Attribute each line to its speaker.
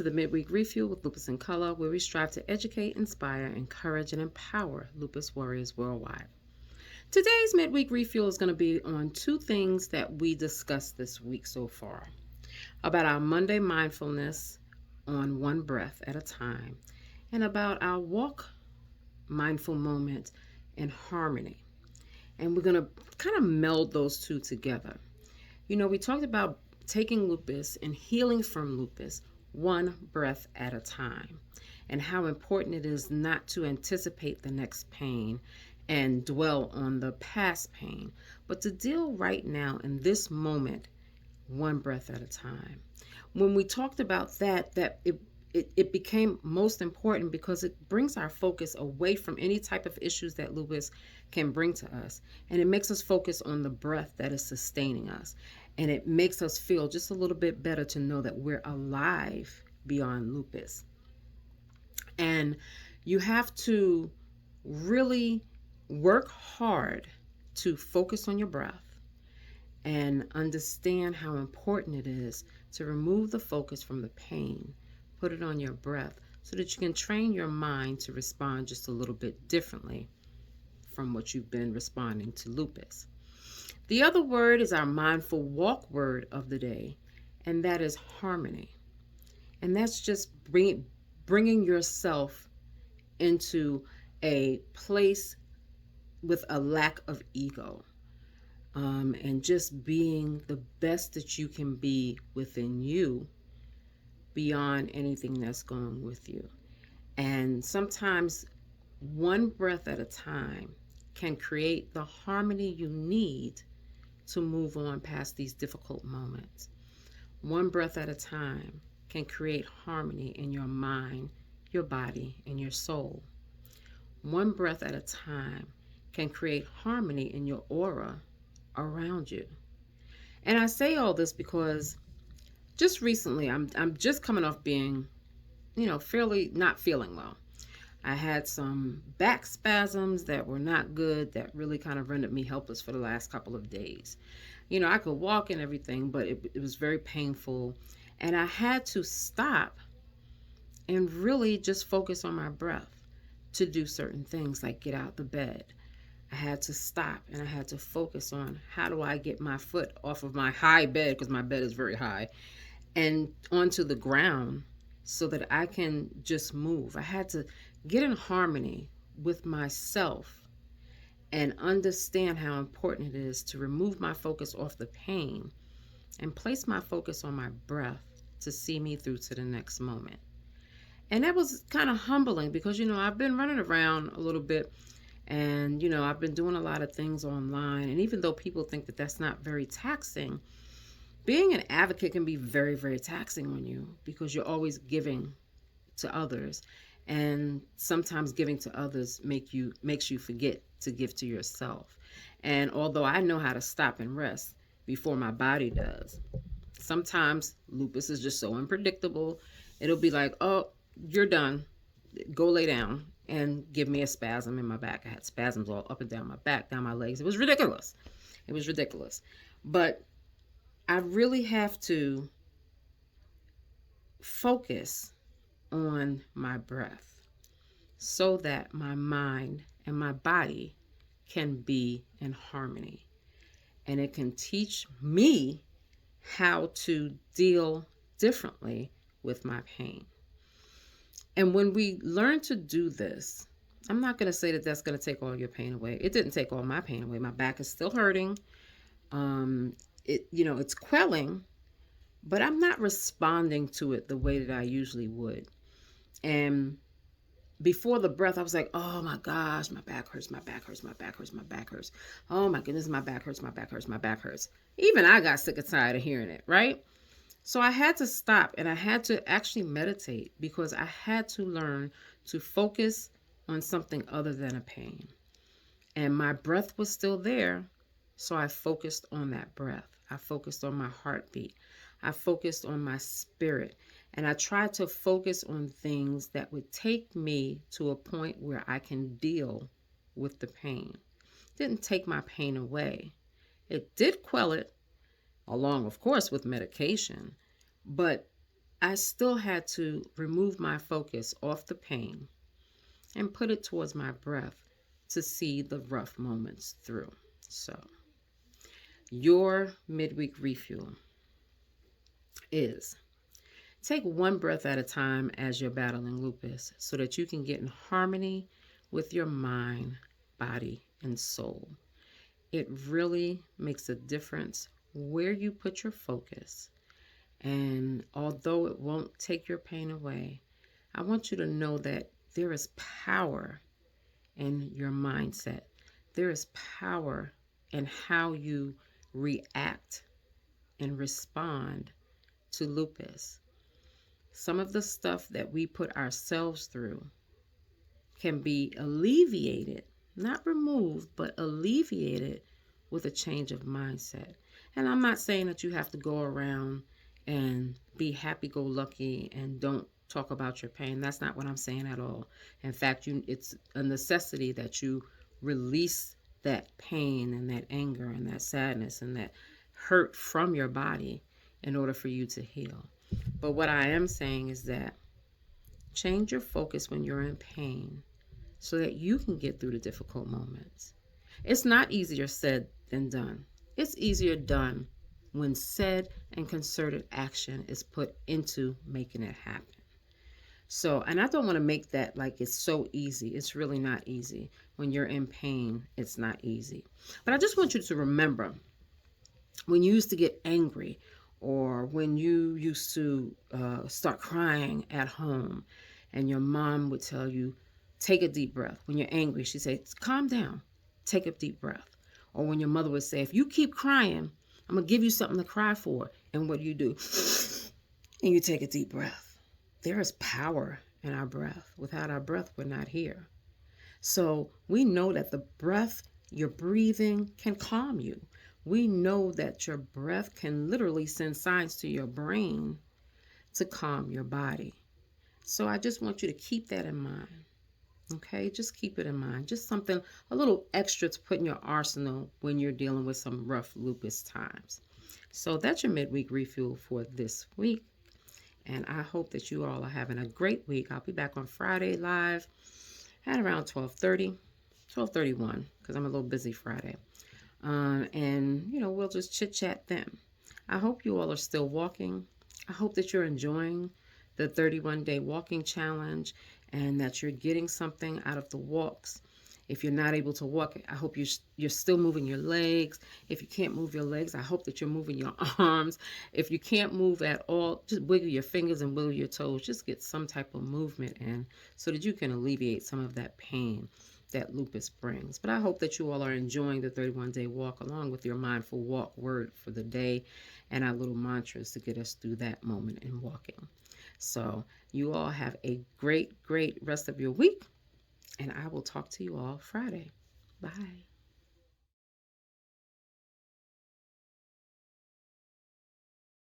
Speaker 1: to the Midweek Refuel with Lupus In Color, where we strive to educate, inspire, encourage, and empower lupus warriors worldwide. Today's Midweek Refuel is going to be on two things that we discussed this week so far. About our Monday mindfulness on one breath at a time, and about our walk mindful moment in harmony. And we're going to kind of meld those two together. You know, we talked about taking lupus and healing from lupus one breath at a time, and how important it is not to anticipate the next pain and dwell on the past pain, but to deal right now in this moment, one breath at a time. When we talked about that it became most important because it brings our focus away from any type of issues that lupus can bring to us. And it makes us focus on the breath that is sustaining us. And it makes us feel just a little bit better to know that we're alive beyond lupus. And you have to really work hard to focus on your breath and understand how important it is to remove the focus from the pain, put it on your breath, so that you can train your mind to respond just a little bit differently from what you've been responding to lupus. The other word is our mindful walk word of the day, and that is harmony. And that's just bringing yourself into a place with a lack of ego. And just being the best that you can be within you beyond anything that's going with you. And sometimes one breath at a time can create the harmony you need to move on past these difficult moments. One breath at a time can create harmony in your mind, your body, and your soul. One breath at a time can create harmony in your aura around you. And I say all this because just recently, I'm just coming off being, fairly not feeling well. I had some back spasms that were not good, that really kind of rendered me helpless for the last couple of days. I could walk and everything, but it was very painful. And I had to stop and really just focus on my breath to do certain things, like get out the bed. I had to stop and I had to focus on how do I get my foot off of my high bed, because my bed is very high, and onto the ground so that I can just move. I had to get in harmony with myself and understand how important it is to remove my focus off the pain and place my focus on my breath to see me through to the next moment. And that was kind of humbling because, I've been running around a little bit and, I've been doing a lot of things online. And even though people think that that's not very taxing, being an advocate can be very, very taxing on you because you're always giving to others. And sometimes giving to others makes you forget to give to yourself. And although I know how to stop and rest before my body does, sometimes lupus is just so unpredictable. It'll be like, oh, you're done. Go lay down, and give me a spasm in my back. I had spasms all up and down my back, down my legs. It was ridiculous. But I really have to focus on my breath so that my mind and my body can be in harmony. And it can teach me how to deal differently with my pain. And when we learn to do this, I'm not going to say that that's going to take all your pain away. It didn't take all my pain away. My back is still hurting. It's quelling, but I'm not responding to it the way that I usually would. And before the breath, I was like, oh my gosh, my back hurts, my back hurts, my back hurts, my back hurts. Oh my goodness, my back hurts, my back hurts, my back hurts. Even I got sick and tired of hearing it, right? So I had to stop and I had to actually meditate because I had to learn to focus on something other than a pain. And my breath was still there, so I focused on that breath. I focused on my heartbeat. I focused on my spirit. And I tried to focus on things that would take me to a point where I can deal with the pain. It didn't take my pain away. It did quell it, along, of course, with medication. But I still had to remove my focus off the pain and put it towards my breath to see the rough moments through. So, your midweek refuel is take one breath at a time as you're battling lupus so that you can get in harmony with your mind, body, and soul. It really makes a difference where you put your focus. And although it won't take your pain away, I want you to know that there is power in your mindset. There is power in how you react and respond to lupus. Some of the stuff that we put ourselves through can be alleviated, not removed, but alleviated with a change of mindset. And I'm not saying that you have to go around and be happy-go-lucky and don't talk about your pain. That's not what I'm saying at all. In fact, it's a necessity that you release that pain and that anger and that sadness and that hurt from your body in order for you to heal. But what I am saying is that change your focus when you're in pain so that you can get through the difficult moments. It's not easier said than done. It's easier done when said and concerted action is put into making it happen. So, and I don't want to make that like it's so easy. It's really not easy. When you're in pain, it's not easy. But I just want you to remember when you used to get angry or when you used to start crying at home and your mom would tell you, take a deep breath. When you're angry, she'd say, calm down, take a deep breath. Or when your mother would say, if you keep crying, I'm going to give you something to cry for. And what do? And you take a deep breath. There is power in our breath. Without our breath, we're not here. So we know that the breath you're breathing can calm you. We know that your breath can literally send signs to your brain to calm your body. So I just want you to keep that in mind. Okay, just keep it in mind. Just something a little extra to put in your arsenal when you're dealing with some rough lupus times. So that's your midweek refuel for this week. And I hope that you all are having a great week. I'll be back on Friday live at around 12:30, 12:31, because I'm a little busy Friday. And, we'll just chit chat then. I hope you all are still walking. I hope that you're enjoying the 31-day walking challenge and that you're getting something out of the walks. If you're not able to walk, I hope you're still moving your legs. If you can't move your legs, I hope that you're moving your arms. If you can't move at all, just wiggle your fingers and wiggle your toes. Just get some type of movement in so that you can alleviate some of that pain that lupus brings. But I hope that you all are enjoying the 31-day walk along with your mindful walk word for the day and our little mantras to get us through that moment in walking. So you all have a great, great rest of your week, and I will talk to you all Friday. Bye.